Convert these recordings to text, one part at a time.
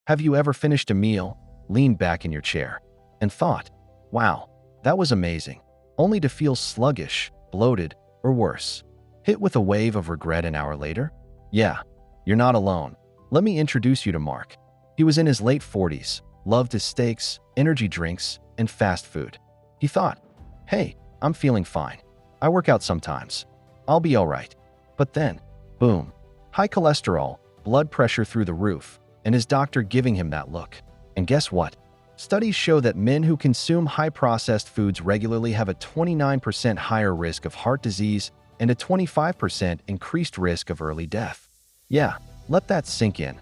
Have you ever finished a meal, leaned back in your chair, and thought, wow, that was amazing, only to feel sluggish, bloated, or worse? Hit with a wave of regret an hour later? Yeah, you're not alone. Let me introduce you to Mark. He was in his late 40s, loved his steaks, energy drinks, and fast food. He thought, hey, I'm feeling fine. I work out sometimes. I'll be all right. But then, boom, high cholesterol, blood pressure through the roof, and his doctor giving him that look. And guess what? Studies show that men who consume high-processed foods regularly have a 29% higher risk of heart disease and a 25% increased risk of early death. Yeah, let that sink in.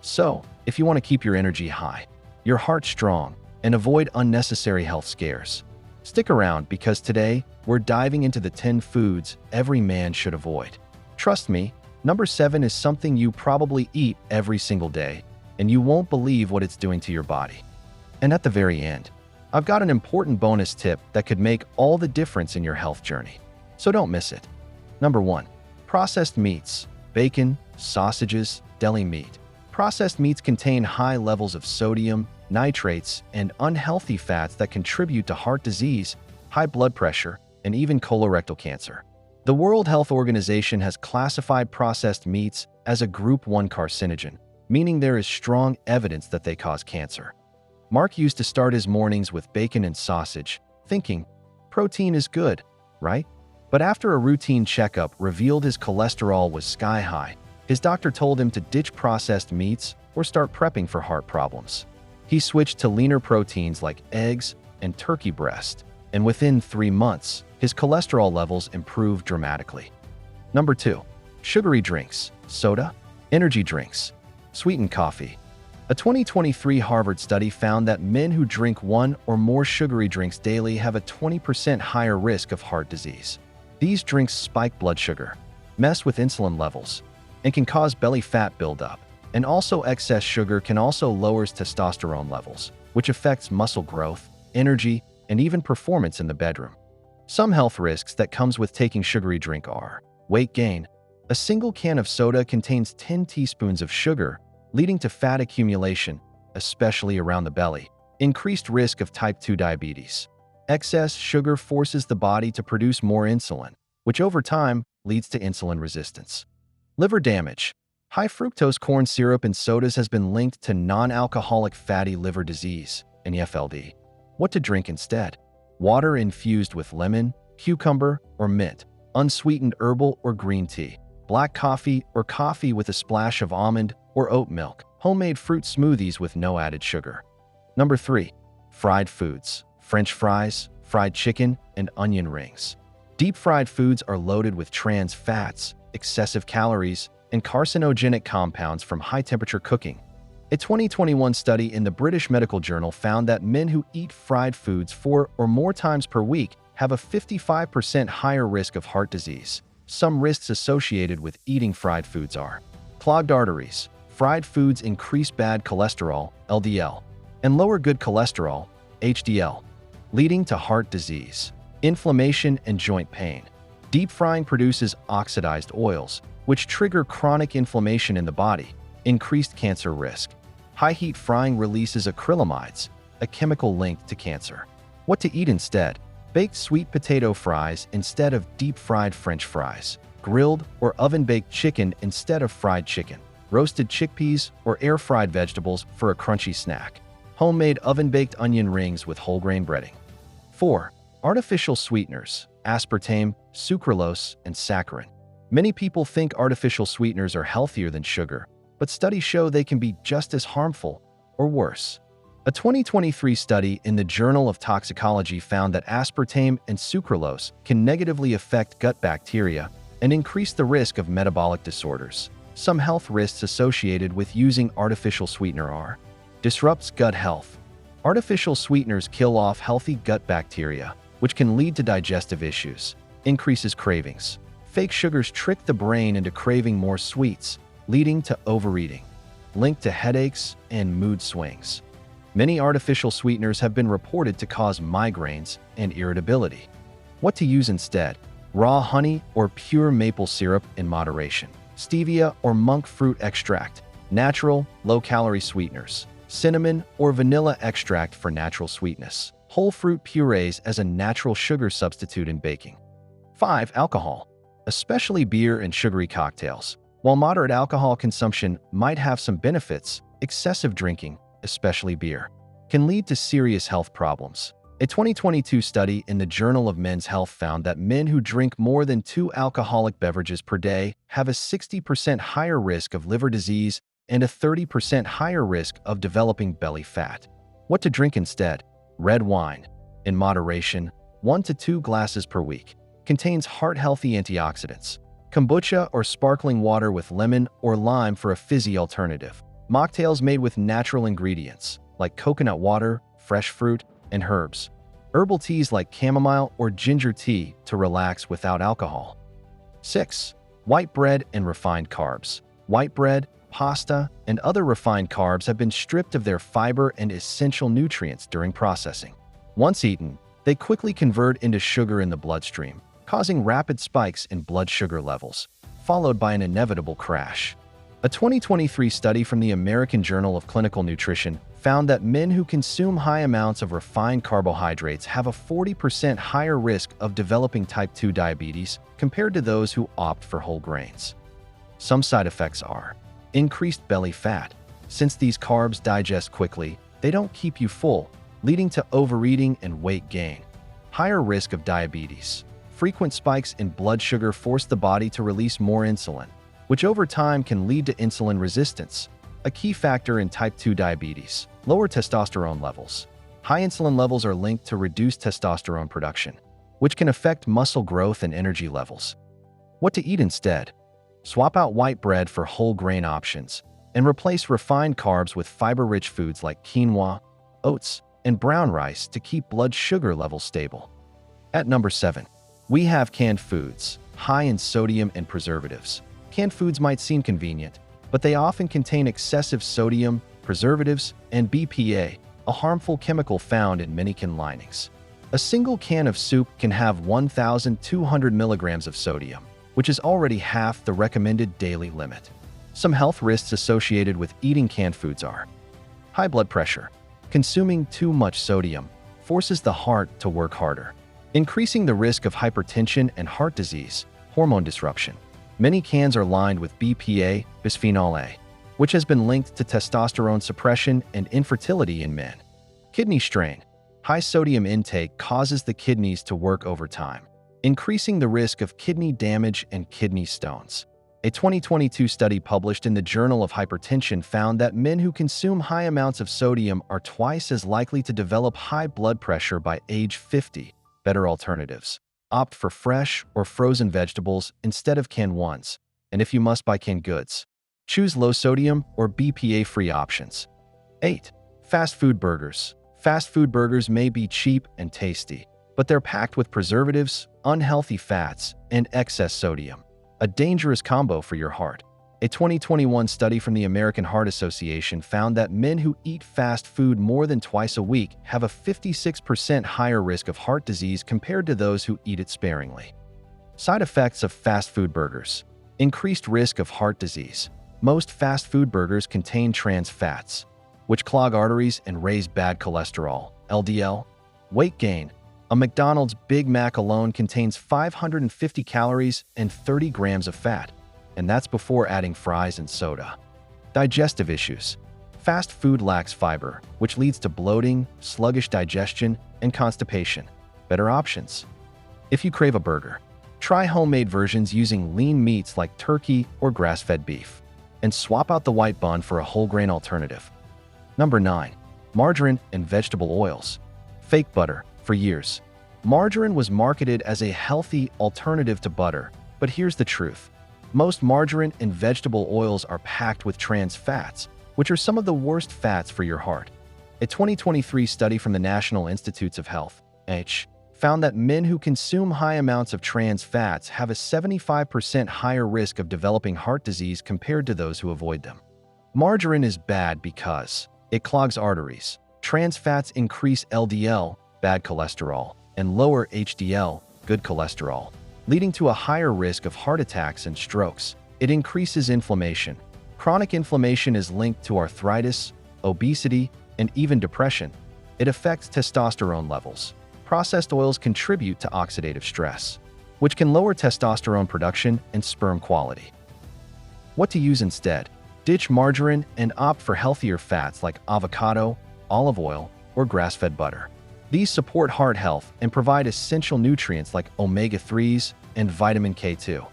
So, if you want to keep your energy high, your heart strong, and avoid unnecessary health scares, stick around because today we're diving into the 10 foods every man should avoid. Trust me, number 7 is something you probably eat every single day, and you won't believe what it's doing to your body. And at the very end, I've got an important bonus tip that could make all the difference in your health journey. So don't miss it. Number 1. Processed meats, bacon, sausages, deli meat. Processed meats contain high levels of sodium, nitrates, and unhealthy fats that contribute to heart disease, high blood pressure, and even colorectal cancer. The World Health Organization has classified processed meats as a Group 1 carcinogen, meaning there is strong evidence that they cause cancer. Mark used to start his mornings with bacon and sausage, thinking, protein is good, right? But after a routine checkup revealed his cholesterol was sky high, his doctor told him to ditch processed meats or start prepping for heart problems. He switched to leaner proteins like eggs and turkey breast, and within 3 months, his cholesterol levels improved dramatically. Number 2. Sugary drinks, soda, energy drinks, sweetened coffee. A 2023 Harvard study found that men who drink 1 or more sugary drinks daily have a 20% higher risk of heart disease. These drinks spike blood sugar, mess with insulin levels, and can cause belly fat buildup. And also excess sugar can also lower testosterone levels, which affects muscle growth, energy, and even performance in the bedroom. Some health risks that comes with taking sugary drink are weight gain. A single can of soda contains 10 teaspoons of sugar, leading to fat accumulation, especially around the belly. Increased risk of type 2 diabetes. Excess sugar forces the body to produce more insulin, which over time leads to insulin resistance. Liver damage. High fructose corn syrup in sodas has been linked to non-alcoholic fatty liver disease, NAFLD. What to drink instead? Water infused with lemon, cucumber, or mint, unsweetened herbal or green tea, black coffee or coffee with a splash of almond or oat milk, homemade fruit smoothies with no added sugar. Number 3. Fried foods, French fries, fried chicken, and onion rings. Deep-fried foods are loaded with trans fats, excessive calories, and carcinogenic compounds from high-temperature cooking. A 2021 study in the British Medical Journal found that men who eat fried foods 4 or more times per week have a 55% higher risk of heart disease. Some risks associated with eating fried foods are clogged arteries. Fried foods increase bad cholesterol, LDL, and lower good cholesterol, HDL, leading to heart disease, inflammation, and joint pain. Deep frying produces oxidized oils, which trigger chronic inflammation in the body, increased cancer risk. High-heat frying releases acrylamides, a chemical linked to cancer. What to eat instead? Baked sweet potato fries instead of deep-fried French fries. Grilled or oven-baked chicken instead of fried chicken. Roasted chickpeas or air-fried vegetables for a crunchy snack. Homemade oven-baked onion rings with whole grain breading. 4. Artificial sweeteners, aspartame, sucralose, and saccharin. Many people think artificial sweeteners are healthier than sugar, but studies show they can be just as harmful or worse. A 2023 study in the Journal of Toxicology found that aspartame and sucralose can negatively affect gut bacteria and increase the risk of metabolic disorders. Some health risks associated with using artificial sweetener are: disrupts gut health. Artificial sweeteners kill off healthy gut bacteria, which can lead to digestive issues. Increases cravings. Fake sugars trick the brain into craving more sweets, leading to overeating, linked to headaches and mood swings. Many artificial sweeteners have been reported to cause migraines and irritability. What to use instead? Raw honey or pure maple syrup in moderation. Stevia or monk fruit extract, Natural, low-calorie sweeteners. Cinnamon or vanilla extract for natural sweetness. Whole fruit purees as a natural sugar substitute in baking. 5. Alcohol, especially beer and sugary cocktails. While moderate alcohol consumption might have some benefits, excessive drinking, especially beer, can lead to serious health problems. A 2022 study in the Journal of Men's Health found that men who drink more than 2 alcoholic beverages per day have a 60% higher risk of liver disease and a 30% higher risk of developing belly fat. What to drink instead? Red wine, in moderation, 1 to 2 glasses per week, contains heart-healthy antioxidants. Kombucha or sparkling water with lemon or lime for a fizzy alternative. Mocktails made with natural ingredients, like coconut water, fresh fruit, and herbs. Herbal teas like chamomile or ginger tea to relax without alcohol. 6. White bread and refined carbs. White bread, pasta, and other refined carbs have been stripped of their fiber and essential nutrients during processing. Once eaten, they quickly convert into sugar in the bloodstream, causing rapid spikes in blood sugar levels, followed by an inevitable crash. A 2023 study from the American Journal of Clinical Nutrition found that men who consume high amounts of refined carbohydrates have a 40% higher risk of developing type 2 diabetes compared to those who opt for whole grains. Some side effects are increased belly fat. Since these carbs digest quickly, they don't keep you full, leading to overeating and weight gain. Higher risk of diabetes. Frequent spikes in blood sugar force the body to release more insulin, which over time can lead to insulin resistance, a key factor in type 2 diabetes. Lower testosterone levels. High insulin levels are linked to reduced testosterone production, which can affect muscle growth and energy levels. What to eat instead? Swap out white bread for whole grain options and replace refined carbs with fiber-rich foods like quinoa, oats, and brown rice to keep blood sugar levels stable. At number 7, we have canned foods, high in sodium and preservatives. Canned foods might seem convenient, but they often contain excessive sodium, preservatives, and BPA, a harmful chemical found in many can linings. A single can of soup can have 1,200 milligrams of sodium, which is already half the recommended daily limit. Some health risks associated with eating canned foods are high blood pressure. Consuming too much sodium forces the heart to work harder, increasing the risk of hypertension and heart disease. Hormone disruption. Many cans are lined with BPA, bisphenol A, which has been linked to testosterone suppression and infertility in men. Kidney strain. High sodium intake causes the kidneys to work overtime, increasing the risk of kidney damage and kidney stones. A 2022 study published in the Journal of Hypertension found that men who consume high amounts of sodium are twice as likely to develop high blood pressure by age 50. Better alternatives. Opt for fresh or frozen vegetables instead of canned ones, and if you must buy canned goods, choose low-sodium or BPA-free options. 8. Fast food burgers. Fast food burgers may be cheap and tasty, but they're packed with preservatives, unhealthy fats, and excess sodium. A dangerous combo for your heart. A 2021 study from the American Heart Association found that men who eat fast food more than twice a week have a 56% higher risk of heart disease compared to those who eat it sparingly. Side effects of fast food burgers. Increased risk of heart disease. Most fast food burgers contain trans fats, which clog arteries and raise bad cholesterol, LDL. Weight gain. A McDonald's Big Mac alone contains 550 calories and 30 grams of fat, and that's before adding fries and soda. Digestive issues. Fast food lacks fiber, which leads to bloating, sluggish digestion, and constipation. Better options. If you crave a burger, try homemade versions using lean meats like turkey or grass-fed beef, and swap out the white bun for a whole grain alternative. Number 9. Margarine and vegetable oils. Fake butter. For years, margarine was marketed as a healthy alternative to butter, but here's the truth. Most margarine and vegetable oils are packed with trans fats, which are some of the worst fats for your heart. A 2023 study from the National Institutes of Health, NIH, found that men who consume high amounts of trans fats have a 75% higher risk of developing heart disease compared to those who avoid them. Margarine is bad because it clogs arteries. Trans fats increase LDL, bad cholesterol, and lower HDL, good cholesterol, leading to a higher risk of heart attacks and strokes. It increases inflammation, Chronic inflammation is linked to arthritis, obesity, and even depression. It affects testosterone levels. Processed oils contribute to oxidative stress, which can lower testosterone production and sperm quality. What to use instead? Ditch margarine and opt for healthier fats like avocado, olive oil, or grass-fed butter. These support heart health and provide essential nutrients like omega-3s and vitamin K2.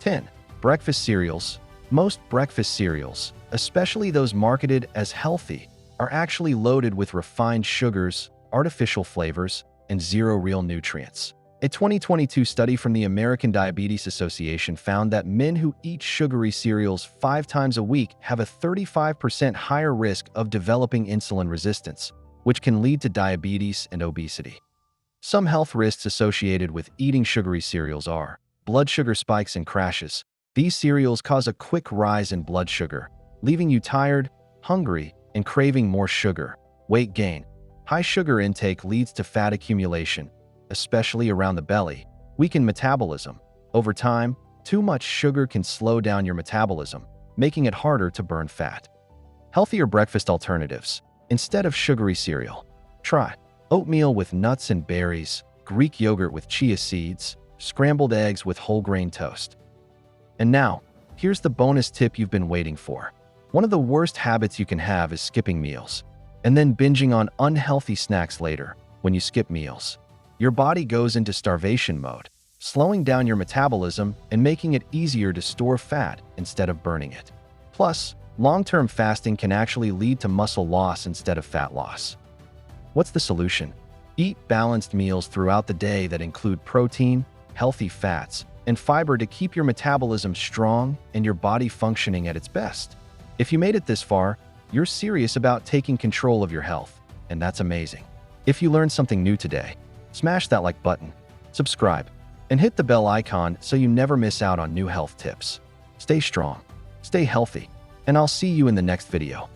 10. Breakfast cereals. Most breakfast cereals, especially those marketed as healthy, are actually loaded with refined sugars, artificial flavors, and zero real nutrients. A 2022 study from the American Diabetes Association found that men who eat sugary cereals 5 times a week have a 35% higher risk of developing insulin resistance, which can lead to diabetes and obesity. Some health risks associated with eating sugary cereals are blood sugar spikes and crashes. These cereals cause a quick rise in blood sugar, leaving you tired, hungry, and craving more sugar. Weight gain. High sugar intake leads to fat accumulation, especially around the belly. Weaken metabolism. Over time, too much sugar can slow down your metabolism, making it harder to burn fat. Healthier breakfast alternatives. Instead of sugary cereal, try oatmeal with nuts and berries, Greek yogurt with chia seeds, scrambled eggs with whole grain toast. And now, here's the bonus tip you've been waiting for. One of the worst habits you can have is skipping meals, and then binging on unhealthy snacks later. When you skip meals, your body goes into starvation mode, slowing down your metabolism and making it easier to store fat instead of burning it. Plus, long-term fasting can actually lead to muscle loss instead of fat loss. What's the solution? Eat balanced meals throughout the day that include protein, healthy fats, and fiber to keep your metabolism strong and your body functioning at its best. If you made it this far, you're serious about taking control of your health, and that's amazing. If you learned something new today, smash that like button, subscribe, and hit the bell icon so you never miss out on new health tips. Stay strong, stay healthy, and I'll see you in the next video.